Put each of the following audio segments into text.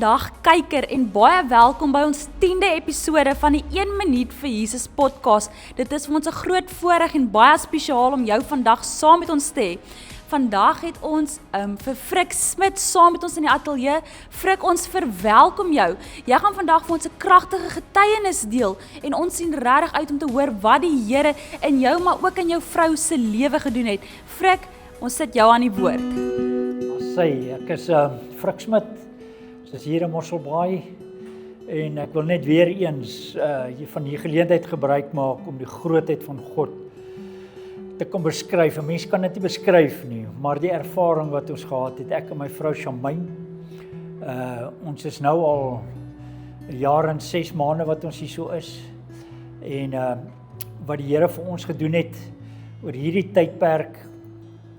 vandag kyker en baie welkom by ons 10de episode van die 1 minuut vir Jesus podcast. Dit is vir ons 'n groot voorreg en baie spesiaal om jou vandag saam met ons te hê. Vandag het ons vir Frik Smit saam met ons in die ateljee. Frik, ons verwelkom jou. Jy gaan vandag vir ons 'n kragtige getuienis deel en ons sien regtig uit om te hoor wat die Here in jou, maar ook in jou vrou se lewe gedoen het. Frik, ons sit jou aan die woord. Ek is Frik Smit, ons is hier in Mosselbaai en ek wil net weer eens van die geleentheid gebruik maak om die grootheid van God te kan beskryf. 'n Mens kan dit nie beskryf nie, maar die ervaring wat ons gehad het, ek en my vrou Shamaine, ons is nou al 'n jaar en 6 maande wat ons hier so is en wat die Here vir ons gedoen het oor hierdie tydperk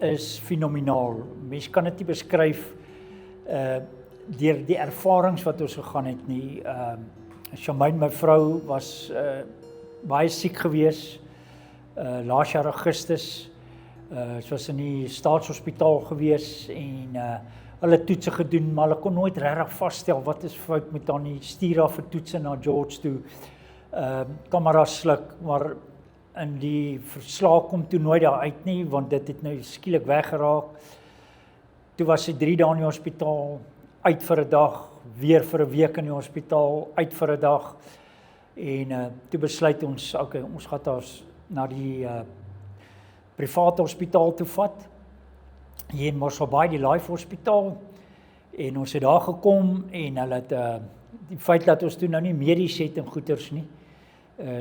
is fenomenaal. Mens kan dit nie beskryf deur die ervarings wat ons gegaan het nie. Shamaine, my vrou, was baie siek gewees. Laas jaar Augustus, sy was in die staatshospitaal gewees en hulle toetse gedoen, maar hulle kon nooit regtig vasstel wat is fout met haar nie. Stuur haar vir toetse na George toe, kamera sluk, maar in die verslag kom toe nooit daar uit nie, want dit het nou skielik weggeraak. Toe was sy 3 dae in die hospitaal, uit vir 'n dag, weer vir 'n week in die hospitaal, uit vir 'n dag, en toe besluit ons, okay, ons gaan haar na die private hospitaal toe vat, hier in Mosselbaai, die Life Hospitaal, en ons het daar gekom, en hulle het, die feit dat ons toe nou nie medies het en goeders nie,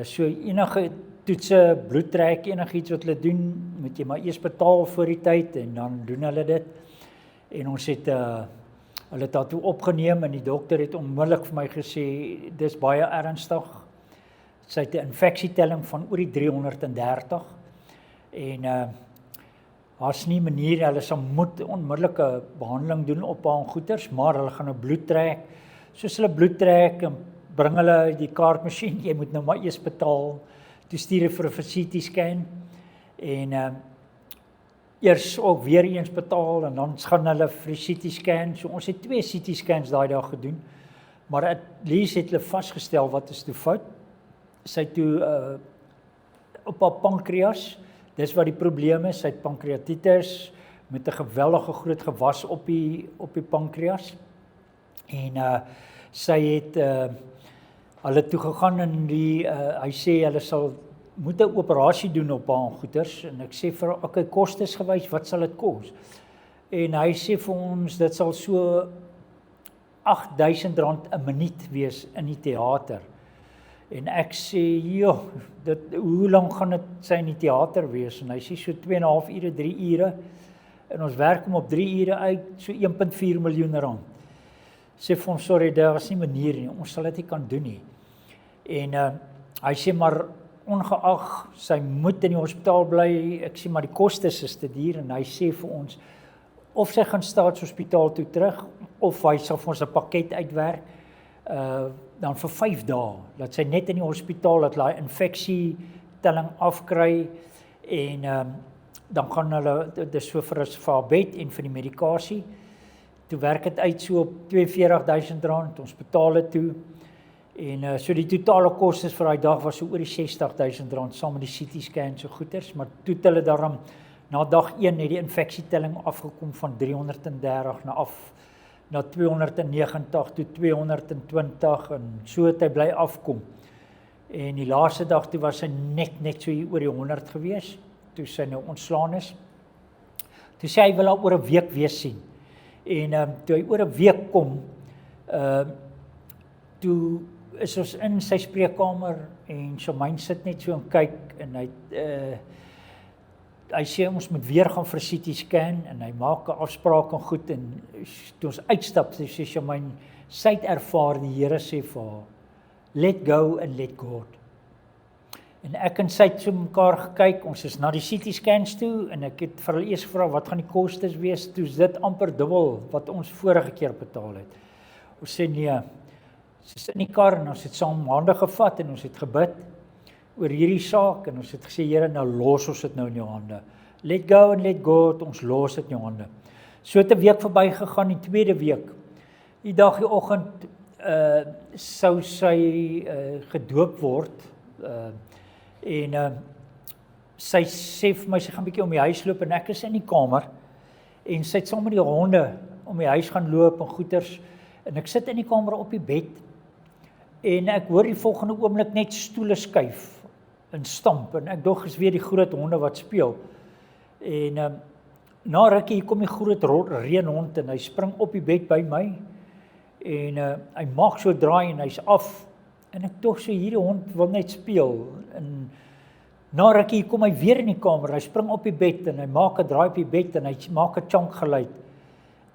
so enige toetse, bloedtrek, enigiets wat hulle doen, moet jy maar eers betaal voor die tyd, en dan doen hulle dit, en ons het, hulle het daartoe opgeneem, en die dokter het onmiddellik vir my gesê, dis baie ernstig, sy het 'n infeksietelling van oor die 330, en daar's nie manier, hulle sal moet onmiddellike behandeling doen op haar goeders, maar hulle gaan 'n bloed trek, soos hulle bloed trek, en bring hulle die kaartmasjien, jy moet nou maar eers betaal, toe stuur hy vir 'n CT scan, en eers ook weer eens betaal, en dan gaan hulle vir die CT scan, so ons het 2 CT scans daai dag gedoen, maar at least het hulle vasgestel wat is toe fout. Sy het toe op haar pankreas, dis wat die probleem is, sy het pankreatitis met 'n geweldige groot gewas op die pankreas, en sy het hulle toe gegaan in die, hy sê hulle moet 'n operasie doen op haar goeders, en ek sê vir haar, okay, kostes gewys, wat sal dit kos? En hy sê vir ons, dit sal so R8,000 'n minuut wees in die teater. En ek sê, hoe lang gaan dit sy in die teater wees? En hy sê so 2,5 ure, 3 ure, en ons werk hom op 3 ure uit, so R1,4 miljoen. Sê vir ons, sorry, daar is nie manier nie, ons sal dit nie kan doen nie. En hy sê, maar ongeag, sy moet in die hospitaal bly, ek sê, maar die kostes is te duur, en hy sê vir ons, of sy gaan staatshospitaal toe terug, of hy sal vir ons 'n pakket uitwerk, dan vir 5 dae, dat sy net in die hospitaal, dat hy infeksietelling afkry, en dan gaan hulle, dit is so vir haar bed en vir die medikasie, toe werk dit uit so op R42,000, ons betaal dit toe, en so die totale kostes vir daai dag was so oor die R60,000, saam met die CT scan so goeders, maar toe het hulle daarom, na dag 1 het die infeksietelling afgekom van 330 na 290, toe 220, en so het hy bly afkom. En die laaste dag, toe was hy net so hier oor die 100 gewees, toe sy nou ontslaan is. Toe sê hy wil haar oor 'n week weer sien. En toe hy oor 'n week kom, toe is ons in sy spreekkamer, en Shamaine sit net so en kyk, en hy sê ons moet weer gaan vir CT scan, en hy maak 'n afspraak en goed, en toe ons uitstap, sê Shamaine, sy het ervaar, die Here sê vir haar, let go and let God. En ek en sy het so mekaar gekyk, ons is na die CT scans toe, en ek het vir hulle eers gevra, wat gaan die kostes wees, toe is dit amper dubbel, wat ons vorige keer betaal het. Ons sê nee, ons is in die kar, en ons het saam hande gevat, en ons het gebid, oor hierdie saak, en ons het gesê, Here, nou los ons dit nou in jou hande. Let go and let God, ons los dit in jou hande. So het 'n week verby gegaan, die tweede week, Die dag die oggend sou sy gedoop word en sy sê vir my sy gaan 'n bietjie om die huis loop en ek is in die kamer en sy het saam met die honde om die huis gaan loop en goeters en ek sit in die kamer op die bed en ek hoor die volgende oomblik net stoele skuif en stamp en ek dog is weer die groot honde wat speel en na rukkie kom die groot reënhond en hy spring op die bed by my en hy maak so draai en hy's af en ek dog so hierdie hond wil net speel en na rukkie kom hy weer in die kamer, hy spring op die bed en hy maak 'n draai op die bed en hy maak 'n chonk geluid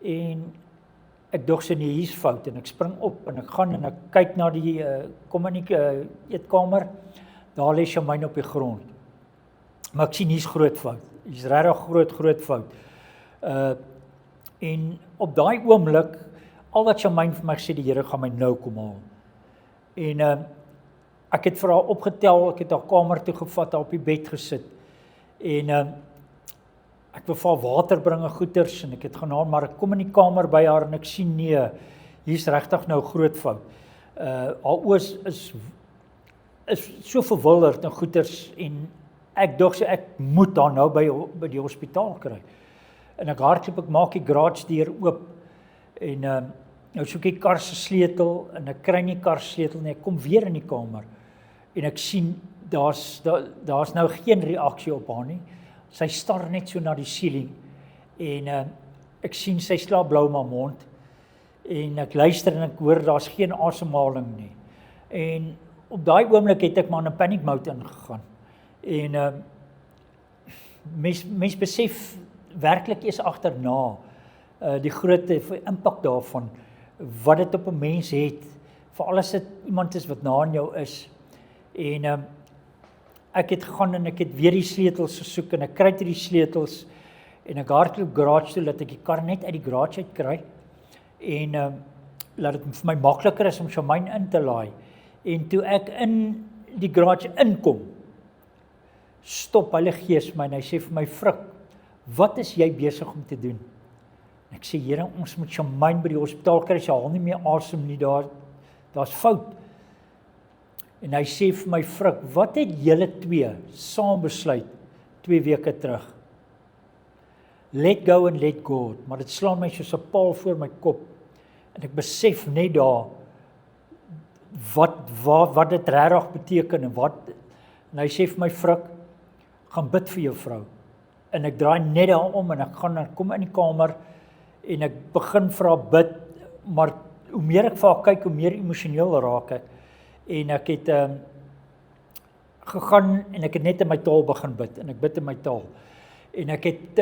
en ek dog sy nee, hier's fout en ek spring op en ek gaan en ek kyk na die kom in die eetkamer, daar lê Shamaine op die grond. Maar ek sien hier's groot fout. Hier's regtig groot fout. En op daai oomblik al wat Shamaine vir my gesê, die Here gaan my nou kom haal. En ek het vir haar opgetel, ek het haar kamer toe gevat, haar op die bed gesit en ek wil vir haar water bring en goeters en ek het gaan haar, maar ek kom in die kamer by haar en ek sien nee, hier's regtig nou groot fout. Haar oë is so verwilderd en goeters en ek dog so ek moet haar nou by die hospitaal kry. En ek hardloop, ek maak die garage deur oop en nou soek ek kar se sleutel en ek kry nie kar se sleutel nie, ek kom weer in die kamer en ek sien daar's nou geen reaksie op haar nie. Sy staar net so na die ceiling en ek sien sy slaap blou maar mond en ek luister en ek hoor daar's geen asemhaling nie. En op daai oomblik het ek maar in 'n panic mode ingegaan. En mens besef werklik eers agterna die groot impak daarvan wat dit op 'n mens het, veral as dit iemand is wat na aan jou is. En ek het gegaan en ek het weer die sleutels gesoek en ek kry dit die sleutels en ek hardloop garage toe dat ek die kar net uit die garage uit kry en laat dit vir my makliker is om Shamaine in te laai. En toe ek in die garage inkom, stop Heilige Gees my en hy sê vir my, Frik, wat is jy besig om te doen? En ek sê, Here, ons moet Shamaine by die hospitaal kry, sy haal nie meer asem nie, daar's fout. En hy sê vir my, Frik, wat het julle twee saam besluit 2 weke terug? Let go and let God, maar dit slaan my soos 'n paal voor my kop. En ek besef net daar wat dit regtig beteken en hy sê vir my, Frik, gaan bid vir jou vrou. En ek draai net daar om en ek kom in die kamer en ek begin vir haar bid, maar hoe meer ek vir haar kyk, hoe meer emosioneel raak ek. En ek het gegaan en ek het net in my taal begin bid en ek bid in my taal. En ek het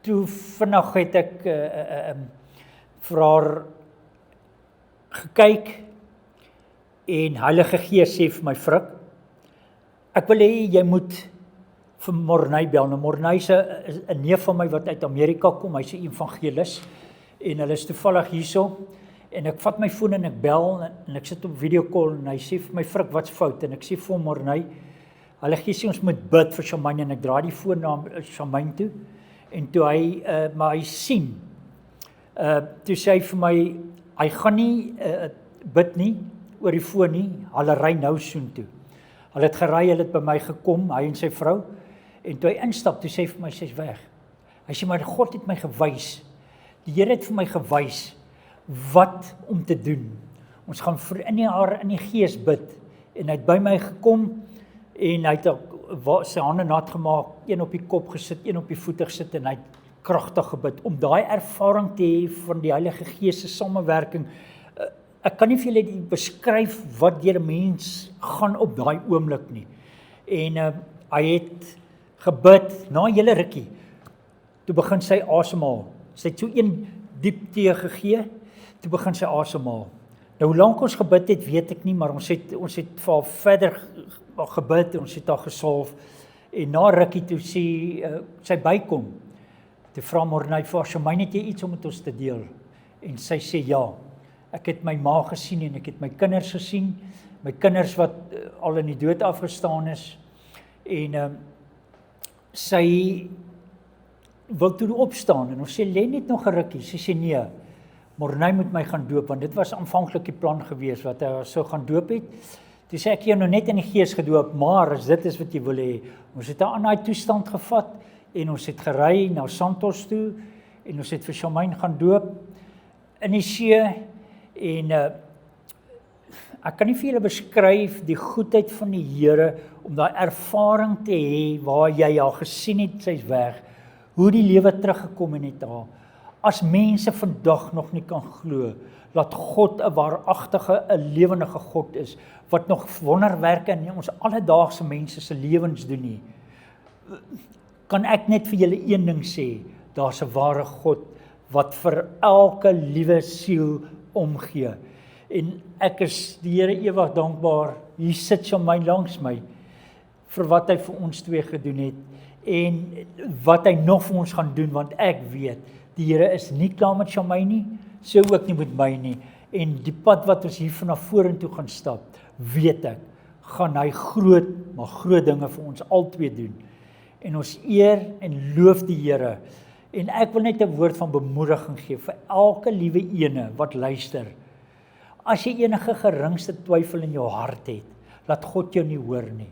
toe vinnig het ek vir haar gekyk en Heilige Gees sê vir my, Frik, ek wil hê jy moet vir Morney bel. Nou Morney is 'n neef van my wat uit Amerika kom, hy's 'n evangelis en hulle is toevallig hierso en ek vat my foon en ek bel en ek sit op video call en hy sê vir my, Frik, wat's fout? En ek sê vir Morney, Heilige Gees sê ons moet bid vir Shamaine en ek draai die foon na Shamaine toe en toe maar hy sien toe sê hy vir my, hy gaan nie bid nie oor die foon nie, hulle ry nou soontoe. Hulle het gery, hulle het by my gekom, hy en sy vrou, en toe hy instap, toe sê hy vir my, sy's weg. Hy sê, maar God het my gewys, die Here het vir my gewys, wat om te doen. Ons gaan in die gees bid, en hy het by my gekom, en hy het sy hande nat gemaak, een op die kop gesit, een op die voete gesit, en hy het kragtig gebid, om daai ervaring te hê van die Heilige Gees se samewerking. Ek kan nie vir julle beskryf wat deur 'n mens gaan op daai oomblik nie. En hy het gebid, na 'n hele rukkie, toe begin sy asemhaal. Sy het so een diep teë gegee, toe begin sy asemhaal. Nou hoe lank ons gebid het, weet ek nie, maar ons het vir haar verder gebid, ons het haar gesalf, en na rukkie toe sy bykom, toe vra Morney vir haar, Shamaine, het jy iets om met ons te deel? En sy sê ja. Ek het my ma gesien en ek het my kinders gesien, my kinders wat al in die dood afgestaan is, en sy wil toe opstaan, en ons sê, lê net nog 'n rukkie, sy sê nee, Morney moet my gaan doop, want dit was aanvanklik die plan gewees, wat hy sou gaan doop het. Toe sê ek, jy nou net in die gees gedoop, maar as dit is wat jy wil hê, ons het aan daai toestand gevat, en ons het gery na Santos toe, en ons het vir Charmaine gaan doop, in die see, en ek kan nie vir julle beskryf die goedheid van die Here, om daai ervaring te hê, waar jy al gesien het, sy's weg, hoe die lewe teruggekom het daar, as mense vandag nog nie kan glo, dat God 'n waaragtige, 'n lewendige God is, wat nog wonderwerke in ons alledaagse mense se lewens doen nie, kan ek net vir julle een ding sê, daar's 'n ware God, wat vir elke liewe siel omgee. En ek is die Here ewig dankbaar, hier sit Charmaine langs my, vir wat hy vir ons twee gedoen het, en wat hy nog vir ons gaan doen, want ek weet, die Here is nie klaar met Charmaine nie, so ook nie met my nie, en die pad wat ons hier vanaf vorentoe gaan stap, weet ek, gaan hy maar groot dinge vir ons albei doen, en ons eer en loof die Here, en ek wil net 'n woord van bemoediging gee, vir elke liewe ene wat luister, as jy enige geringste twyfel in jou hart het, laat God jou nie hoor nie,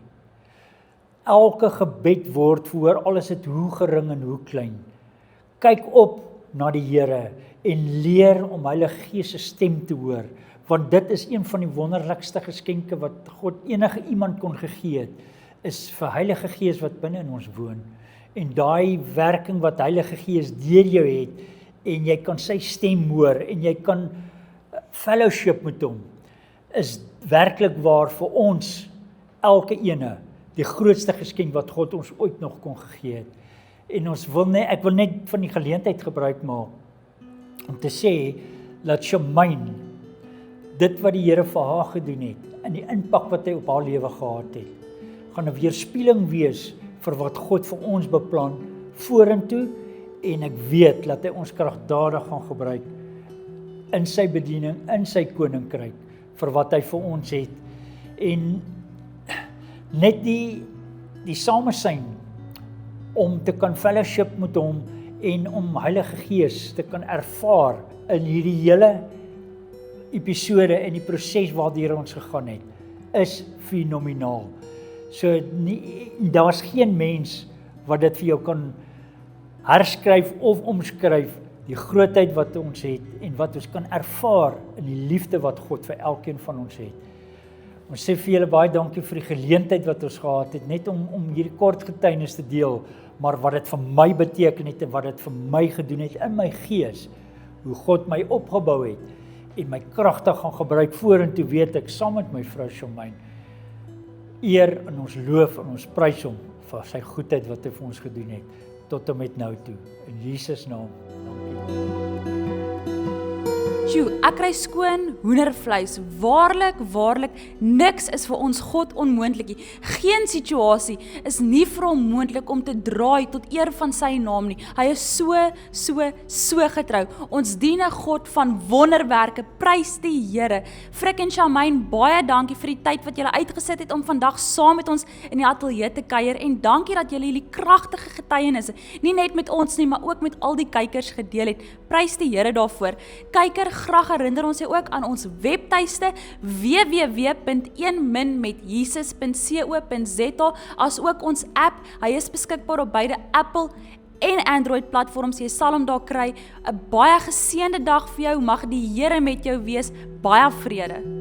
elke gebed word verhoor, al is dit hoe gering en hoe klein, kyk op na die Here, en leer om Heilige Gees se stem te hoor, want dit is een van die wonderlikste geskenke wat God enige iemand kon gegee het, is vir Heilige Gees wat binne in ons woon, en daai werking wat Heilige Gees deur jou het, en jy kan sy stem hoor, en jy kan fellowship met hom, is werklik waar vir ons, elke ene, die grootste geskenk wat God ons ooit nog kon gegee het. En ek wil net van die geleentheid gebruik maak, om te sê, dat Charmaine, dit wat die Here vir haar gedoen het, en die impak wat hy op haar lewe gehad het, gaan 'n weerspieëling wees, vir wat God vir ons beplan, vorentoe, en ek weet, dat hy ons kragtadig gaan gebruik, in sy bediening, in sy koninkryk, vir wat hy vir ons het, en net die samesyn, om te kan fellowship met hom, en om Heilige Gees te kan ervaar, in hierdie hele episode, en die proses waardeur ons gegaan het, is fenomenaal. So, daar's geen mens, wat dit vir jou kan herskryf, of omskryf, die grootheid wat ons het, en wat ons kan ervaar, in die liefde wat God vir elkeen van ons het. Ons sê vir julle baie dankie vir die geleentheid wat ons gehad het, net om hierdie kort getuienis te deel, maar wat dit vir my beteken het, en wat dit vir my gedoen het, in my gees, hoe God my opgebou het, en my kragtig gaan gebruik vorentoe, weet ek, saam met my vrou Charmaine, eer en ons loof en ons prys hom, vir sy goedheid wat hy vir ons gedoen het, tot en met nou toe, in Jesus naam, dankie. Sjoe, ek kry skoon hoendervleis, waarlik, niks is vir ons God onmoontlik nie. Geen situasie is nie vir hom moontlik om te draai tot eer van sy naam nie. Hy is so getrou. Ons dien 'n God van wonderwerke, prys die Here. Frik en Charmaine, baie dankie vir die tyd wat julle uitgesit het om vandag saam met ons in die ateljee te kuier, en dankie dat julle hierdie kragtige getuienisse, nie net met ons nie, maar ook met al die kykers gedeel het. Prys die Here daarvoor. Kyker, graag herinner ons jou ook aan ons webtuiste www.1minmetjesus.co.za, as ook ons app. Hy is beskikbaar op beide Apple en Android platforms. Jy sal hom daar kry. 'n baie geseënde dag vir jou. Mag die Here met jou wees. Baie vrede.